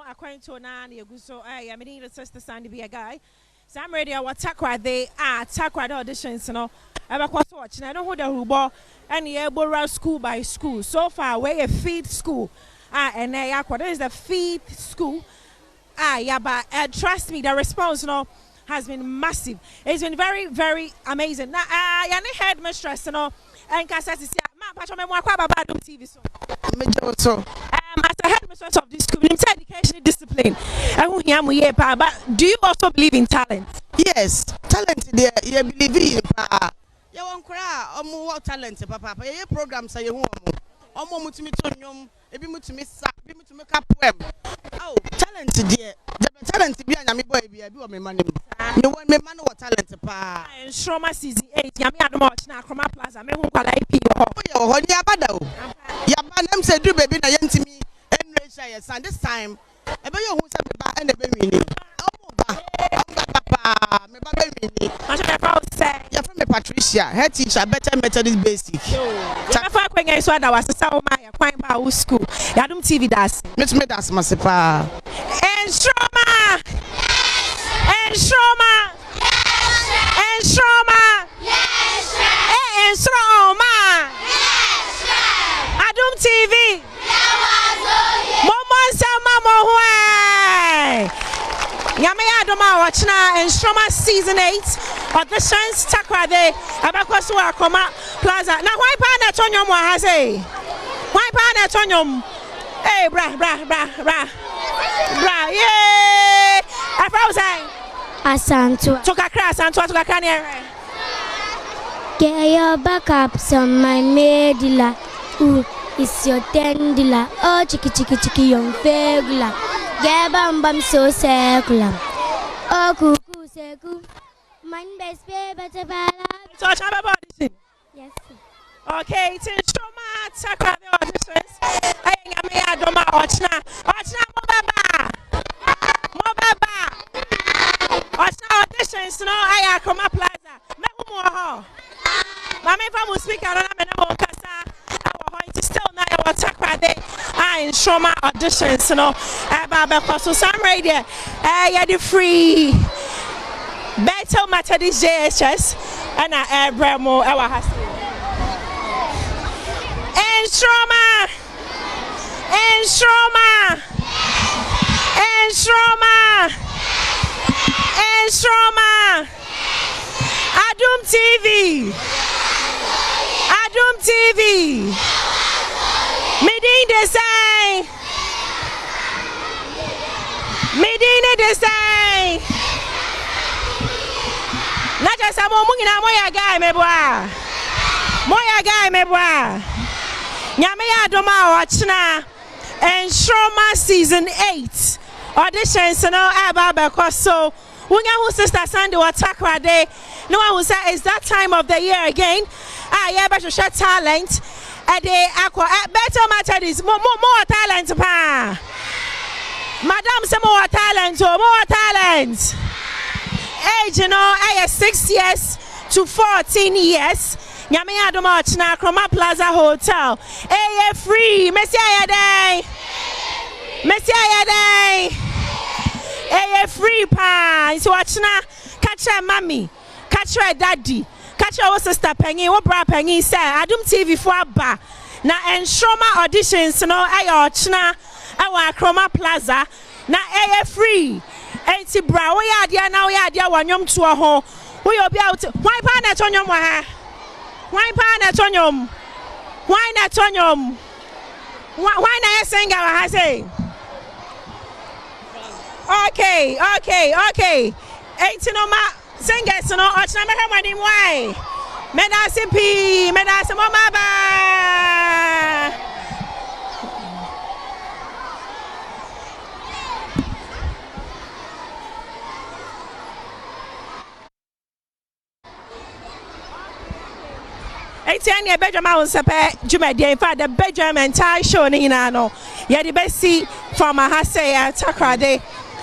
According to Nani, so I mean, it's just the Sandy be a guy. So I'm ready. I will takwa they are takwa auditions, you know. I'm watching. I don't know the rubo and the able school by school. So far away a feed school. And what is the feed school? Yeah, but trust me, the response, you know, has been massive. It's been very, very amazing. Now, I headmistress, you know, and Cassati, Adom TV so. As a headmistress of this school, it's education discipline. But do you also believe in talent? Yes, talent there. You believe in you won't cry. More talent, Papa. Your programs are your home. Mutumi ebi mutumi sa, ebi mutumi make poem. Oh, talent there. The talent be na me boy be o me man. Me want me man what talent pa. Nsoromma season 8. Nyame Adom na Nkrumah Plaza. Me hu kwala IP ho. Oh, ho ni abada o. Ya ba nam say do baby na yentimi enresa yes and this time e be yo hu say me ba e na be wini. Papa, me ba be wini. I should have say. Ya from me Patricia, head teacher, better Methodist basic. Tafa kwenye so da wasesa o ma ya kwan ba o school. Adom TV das. Me das masepa. Nsoromma. Nsoromma. Nsoromma. Nsoromma. Adom TV. Momon sama mo hwe. Nyame Adom watchna Nsoromma season 8. Auditions takwa de abakoso akoma plaza. Na why pa na tonyom wa ha say? Why pa na tonyom? Hey bra. Yeah. Afro say Asantua. Tukakra ne. Get your backups on my medula. Ooh, it's your tendula. Oh, chiki young fegula. Get bam so circular. Oh, cuckoo seku. Man best pay better bala. So chaba audition. Yes. Okay, it's Nsoromma takwa the auditions. Ay Nyame Adom ochna auditions no ay Nkrumah Plaza. Me hu mo ho. Mama fa mu speaker na me na ho kasa. Awo ho it still na ya takwa de Nsoromma auditions no. Ba so some radio. Ya the free Better Methodist JHS and Abramo our hustle. Nsoromma Adom TV Medine design not just a moment moya guy meboa Nyame Adom watchna Nsoromma season 8 auditions no aba because so Wunya who sister Sunday wa takwa day no one will say it's that time of the year again yeah but show talent they aqua better matter is more talent pa madam say more talent age you know 6 years to 14 years Nyame Adom ochna Nkrumah Plaza Hotel free Messi ayade free pa so ochna catch mommy catch daddy catch our sister pengi wo bra pengi say Adom TV for aba na Nsoromma auditions no ochna awa Nkrumah Plaza na free enti bra we ya na we ya wanyom to ho we obi out why pa na tonyom wa ha why na singer wa ha say okay enti no ma singers no ochna me hwani why medase mama ba Etienne Benjamin Ahosepe Jumedi in fact the Benjamin entire show ni no ya the best see from Ahosepe takwa de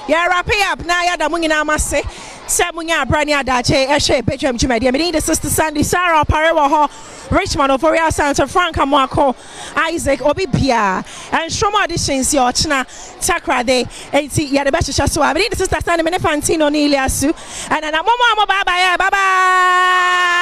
ya wrap up na ya da munyina amase se munya brani adache ehwe Benjamin Jumedi me the sister Sandy Sarah Parewo ho Richmond of Royal Santa Frank Amwako, Isaac, Obi Pia, and Nsoromma auditions your China Takra Day, 80 Yadabasha Swab. This is the Sandy Fantino Niliasu, and then a mama bye bye.